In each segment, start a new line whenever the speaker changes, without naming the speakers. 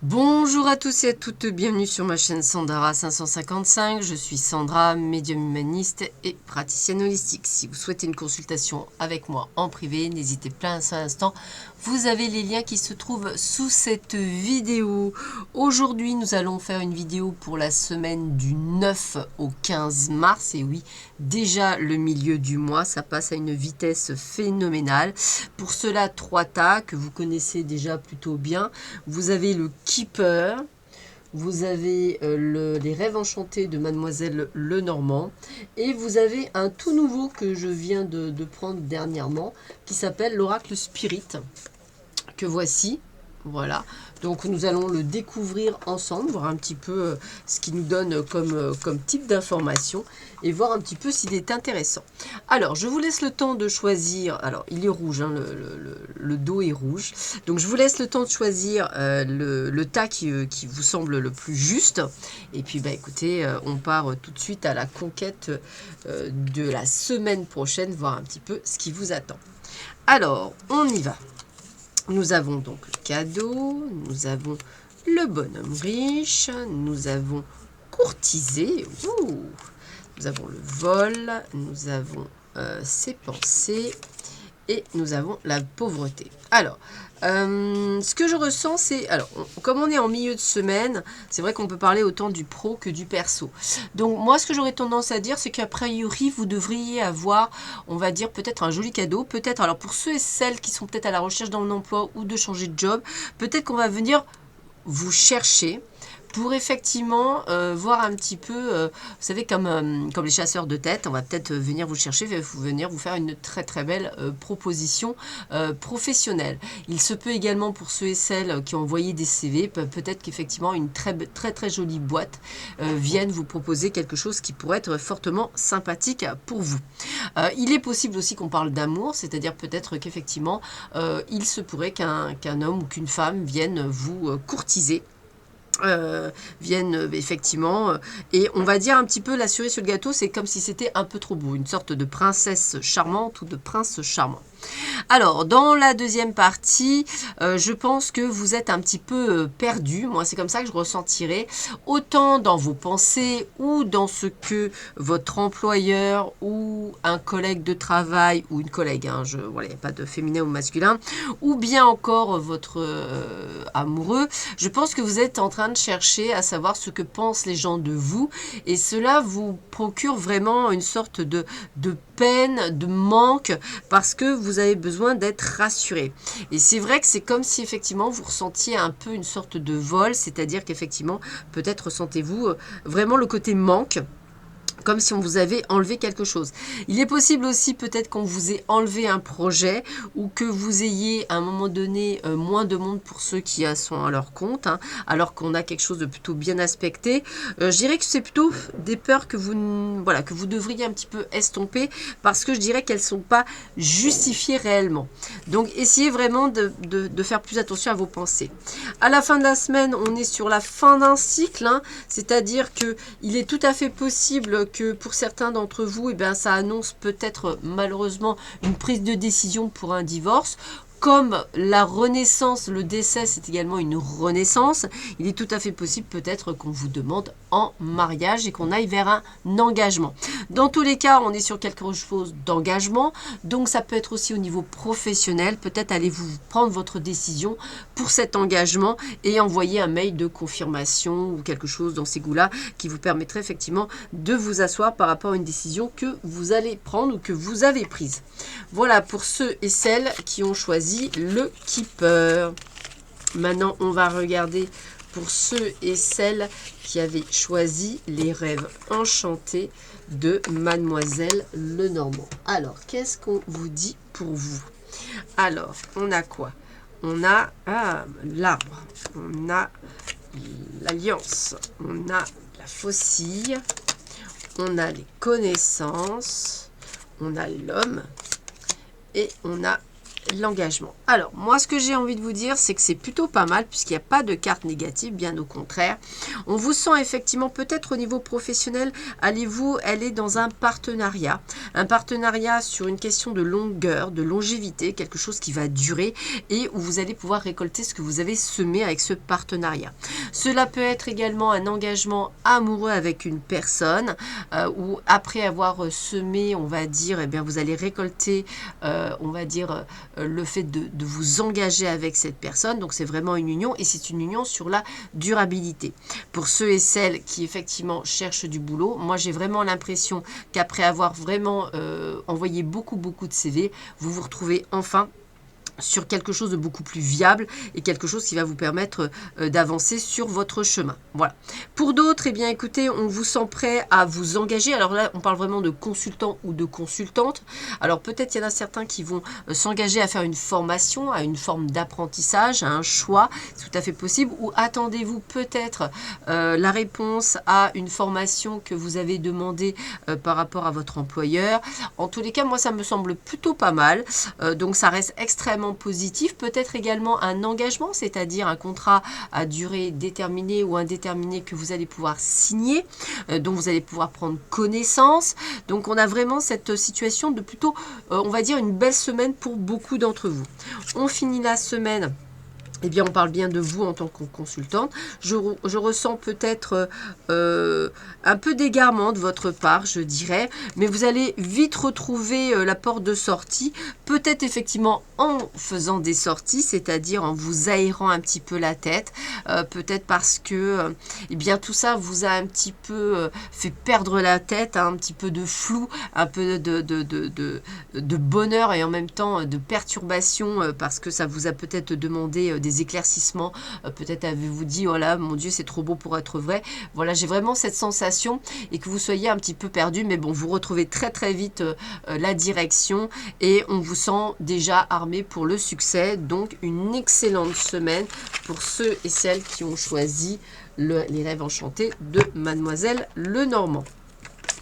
Bonjour à tous et à toutes, bienvenue sur ma chaîne Sandara 555. Je suis Sandra, médium humaniste et praticienne holistique. Si vous souhaitez une consultation avec moi en privé, n'hésitez pas un seul instant. Vous avez les liens qui se trouvent sous cette vidéo. Aujourd'hui, nous allons faire une vidéo pour la semaine du 9 au 15 mars. Et oui, déjà le milieu du mois, ça passe à une vitesse phénoménale. Pour cela, 3 tas que vous connaissez déjà plutôt bien. Vous avez le Keeper, vous avez les rêves enchantés de Mademoiselle Lenormand et vous avez un tout nouveau que je viens de prendre dernièrement qui s'appelle l'Oracle Spirit, que voici. Voilà, donc nous allons le découvrir ensemble, voir un petit peu ce qu'il nous donne comme type d'information et voir un petit peu s'il est intéressant. Alors, je vous laisse le temps de choisir, alors il est rouge, hein, le dos est rouge, donc je vous laisse le temps de choisir le tas qui vous semble le plus juste. Et puis, bah, écoutez, on part tout de suite à la conquête de la semaine prochaine, voir un petit peu ce qui vous attend. Alors, on y va. Nous avons donc le cadeau, nous avons le bonhomme riche, nous avons courtisé, nous avons le vol, nous avons ses pensées et nous avons la pauvreté. Alors, ce que je ressens, c'est... Alors, comme on est en milieu de semaine, c'est vrai qu'on peut parler autant du pro que du perso. Donc, moi, ce que j'aurais tendance à dire, c'est qu'a priori, vous devriez avoir, on va dire, peut-être un joli cadeau. Peut-être, alors pour ceux et celles qui sont peut-être à la recherche d'un emploi ou de changer de job, peut-être qu'on va venir vous chercher pour effectivement voir un petit peu, vous savez, comme les chasseurs de tête, on va peut-être venir vous chercher, venir vous faire une très très belle proposition professionnelle. Il se peut également pour ceux et celles qui ont envoyé des CV, peut-être qu'effectivement une très jolie boîte vienne vous proposer quelque chose qui pourrait être fortement sympathique pour vous. Il est possible aussi qu'on parle d'amour, c'est-à-dire peut-être qu'effectivement il se pourrait qu'un homme ou qu'une femme vienne vous courtiser. Viennent effectivement et on va dire un petit peu la cerise sur le gâteau, c'est comme si c'était un peu trop beau, une sorte de princesse charmante ou de prince charmant. Alors, dans la deuxième partie, je pense que vous êtes un petit peu perdu. Moi, c'est comme ça que je ressentirais. Autant dans vos pensées ou dans ce que votre employeur ou un collègue de travail ou une collègue, hein, voilà, il n'y a pas de féminin ou masculin, ou bien encore votre amoureux, je pense que vous êtes en train de chercher à savoir ce que pensent les gens de vous et cela vous procure vraiment une sorte de peine, de manque parce que vous avez besoin d'être rassuré. Et c'est vrai que c'est comme si effectivement vous ressentiez un peu une sorte de vol, c'est-à-dire qu'effectivement peut-être ressentez-vous vraiment le côté manque, comme si on vous avait enlevé quelque chose. Il est possible aussi peut-être qu'on vous ait enlevé un projet ou que vous ayez à un moment donné moins de monde pour ceux qui sont à leur compte, hein, alors qu'on a quelque chose de plutôt bien aspecté. Je dirais que c'est plutôt des peurs que vous devriez un petit peu estomper parce que je dirais qu'elles ne sont pas justifiées réellement. Donc essayez vraiment de faire plus attention à vos pensées. À la fin de la semaine, on est sur la fin d'un cycle, hein, c'est-à-dire qu'il est tout à fait possible que pour certains d'entre vous, ça annonce peut-être malheureusement une prise de décision pour un divorce. Comme la renaissance, le décès, c'est également une renaissance, il est tout à fait possible peut-être qu'on vous demande en mariage et qu'on aille vers un engagement. Dans tous les cas, on est sur quelque chose d'engagement, donc ça peut être aussi au niveau professionnel, peut-être allez-vous prendre votre décision pour cet engagement et envoyer un mail de confirmation ou quelque chose dans ces goûts-là qui vous permettrait effectivement de vous asseoir par rapport à une décision que vous allez prendre ou que vous avez prise. Voilà pour ceux et celles qui ont choisi le Keeper. Maintenant, on va regarder pour ceux et celles qui avaient choisi les rêves enchantés de Mademoiselle Lenormand. Alors, qu'est-ce qu'on vous dit pour vous? Alors, on a quoi? On a l'arbre, on a l'alliance, on a la faucille, on a les connaissances, on a l'homme et on a l'engagement. Alors, moi, ce que j'ai envie de vous dire, c'est que c'est plutôt pas mal, puisqu'il n'y a pas de carte négative, bien au contraire. On vous sent effectivement, peut-être au niveau professionnel, allez-vous aller dans un partenariat sur une question de longueur, de longévité, quelque chose qui va durer, et où vous allez pouvoir récolter ce que vous avez semé avec ce partenariat. Cela peut être également un engagement amoureux avec une personne, où après avoir semé, on va dire, eh bien, vous allez récolter, on va dire, le fait de vous engager avec cette personne. Donc c'est vraiment une union, et c'est une union sur la durabilité. Pour ceux et celles qui effectivement cherchent du boulot, moi j'ai vraiment l'impression qu'après avoir vraiment envoyé beaucoup de CV, vous vous retrouvez enfin sur quelque chose de beaucoup plus viable et quelque chose qui va vous permettre d'avancer sur votre chemin. Voilà. Pour d'autres, eh bien écoutez, on vous sent prêt à vous engager. Alors là, on parle vraiment de consultant ou de consultante. Alors peut-être il y en a certains qui vont s'engager à faire une formation, à une forme d'apprentissage, à un choix, c'est tout à fait possible. Ou attendez-vous peut-être la réponse à une formation que vous avez demandée par rapport à votre employeur. En tous les cas, moi ça me semble plutôt pas mal. Donc ça reste extrêmement positif, peut-être également un engagement, c'est-à-dire un contrat à durée déterminée ou indéterminée que vous allez pouvoir signer, dont vous allez pouvoir prendre connaissance. Donc on a vraiment cette situation de plutôt, on va dire, une belle semaine pour beaucoup d'entre vous. On finit la semaine. Eh bien, on parle bien de vous en tant que consultante. Je ressens peut-être un peu d'égarement de votre part, je dirais. Mais vous allez vite retrouver la porte de sortie. Peut-être effectivement en faisant des sorties, c'est-à-dire en vous aérant un petit peu la tête. Peut-être parce que eh bien, tout ça vous a un petit peu fait perdre la tête, hein, un petit peu de flou, un peu de bonheur et en même temps de perturbation parce que ça vous a peut-être demandé des éclaircissements, peut-être avez-vous dit oh là mon Dieu c'est trop beau pour être vrai. Voilà, j'ai vraiment cette sensation et que vous soyez un petit peu perdu, mais bon, vous retrouvez très vite la direction et on vous sent déjà armé pour le succès. Donc une excellente semaine pour ceux et celles qui ont choisi les rêves enchantés de Mademoiselle Lenormand.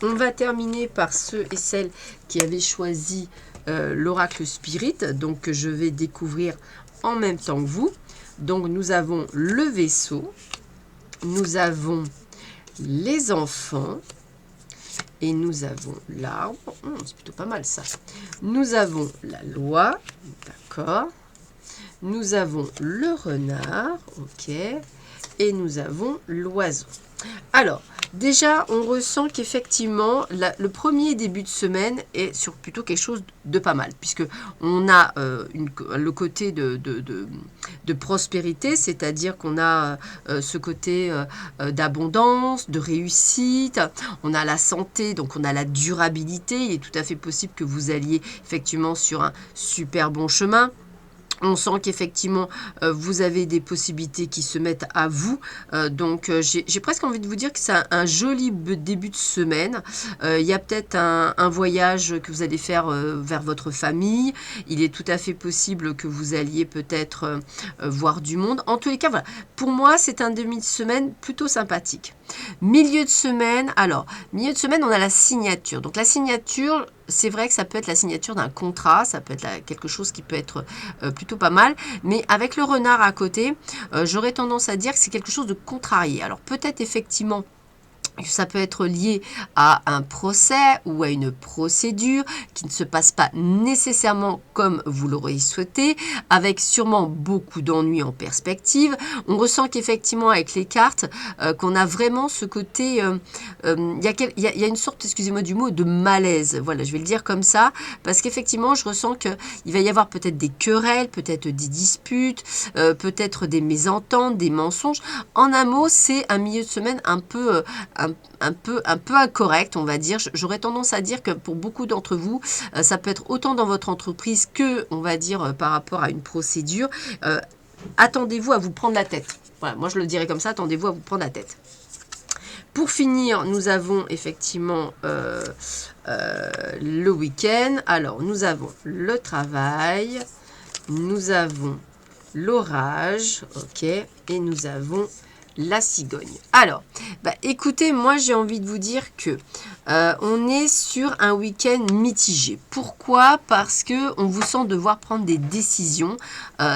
On va terminer par ceux et celles qui avaient choisi l'oracle Spirit, donc que je vais découvrir en même temps que vous. Donc nous avons le vaisseau, nous avons les enfants et nous avons l'arbre. C'est plutôt pas mal ça. Nous avons la loi, d'accord. Nous avons le renard, ok. Et nous avons l'oiseau. Alors, déjà, on ressent qu'effectivement, le premier début de semaine est sur plutôt quelque chose de pas mal, puisque on a le côté de prospérité, c'est-à-dire qu'on a ce côté d'abondance, de réussite, on a la santé, donc on a la durabilité. Il est tout à fait possible que vous alliez effectivement sur un super bon chemin. On sent qu'effectivement, vous avez des possibilités qui se mettent à vous. Donc, j'ai presque envie de vous dire que c'est un joli début de semaine. Il y a peut-être un voyage que vous allez faire vers votre famille. Il est tout à fait possible que vous alliez peut-être voir du monde. En tous les cas, voilà. Pour moi, c'est un demi de semaine plutôt sympathique. Milieu de semaine, alors, milieu de semaine, on a la signature. Donc, la signature, c'est vrai que ça peut être la signature d'un contrat, ça peut être quelque chose qui peut être plutôt pas mal, mais avec le renard à côté, j'aurais tendance à dire que c'est quelque chose de contrarié. Alors, peut-être effectivement, ça peut être lié à un procès ou à une procédure qui ne se passe pas nécessairement comme vous l'auriez souhaité, avec sûrement beaucoup d'ennuis en perspective. On ressent qu'effectivement avec les cartes, qu'on a vraiment ce côté, il y a une sorte, excusez-moi du mot, de malaise. Voilà, je vais le dire comme ça, parce qu'effectivement, je ressens qu'il va y avoir peut-être des querelles, peut-être des disputes, peut-être des mésententes, des mensonges. En un mot, c'est un milieu de semaine un peu incorrect, on va dire. J'aurais tendance à dire que pour beaucoup d'entre vous, ça peut être autant dans votre entreprise que, on va dire, par rapport à une procédure. Attendez-vous à vous prendre la tête. Voilà, moi je le dirais comme ça, attendez-vous à vous prendre la tête. Pour finir, nous avons effectivement le week-end. Alors, nous avons le travail, nous avons l'orage, ok, et nous avons la cigogne. Alors, écoutez, moi j'ai envie de vous dire que on est sur un week-end mitigé. Pourquoi? Parce que on vous sent devoir prendre des décisions,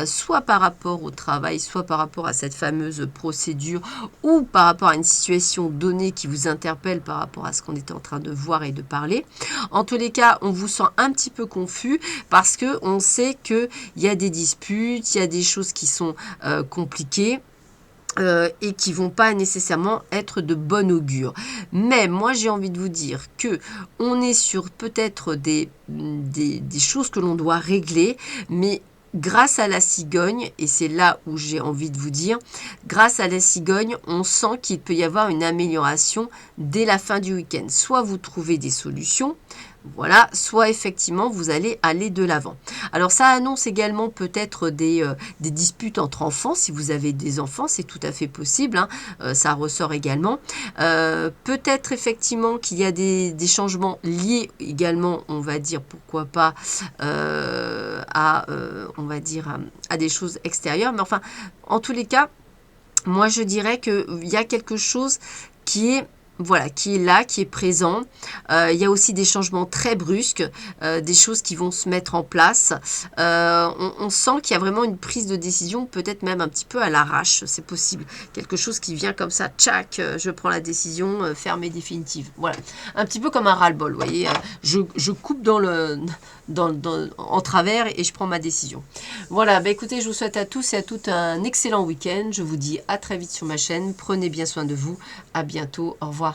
soit par rapport au travail, soit par rapport à cette fameuse procédure, ou par rapport à une situation donnée qui vous interpelle par rapport à ce qu'on était en train de voir et de parler. En tous les cas, on vous sent un petit peu confus parce que on sait qu'il y a des disputes, il y a des choses qui sont compliquées. Et qui vont pas nécessairement être de bon augure. Mais moi, j'ai envie de vous dire que on est sur peut-être des choses que l'on doit régler, mais grâce à la cigogne, et c'est là où j'ai envie de vous dire, grâce à la cigogne, on sent qu'il peut y avoir une amélioration dès la fin du week-end. Soit vous trouvez des solutions, voilà, soit effectivement vous allez aller de l'avant. Alors ça annonce également peut-être des disputes entre enfants. Si vous avez des enfants, c'est tout à fait possible, hein, ça ressort également. Peut-être effectivement qu'il y a des changements liés également, on va dire, pourquoi pas, on va dire, à des choses extérieures. Mais enfin, en tous les cas, moi je dirais qu'il y a quelque chose qui est voilà, qui est là, qui est présent. Il y a aussi des changements très brusques, des choses qui vont se mettre en place. On sent qu'il y a vraiment une prise de décision, peut-être même un petit peu à l'arrache, c'est possible. Quelque chose qui vient comme ça, tchac, je prends la décision, ferme et définitive. Voilà, un petit peu comme un ras-le-bol, vous voyez. Je coupe en travers et je prends ma décision. Voilà, écoutez, je vous souhaite à tous et à toutes un excellent week-end. Je vous dis à très vite sur ma chaîne. Prenez bien soin de vous. À bientôt. Au revoir.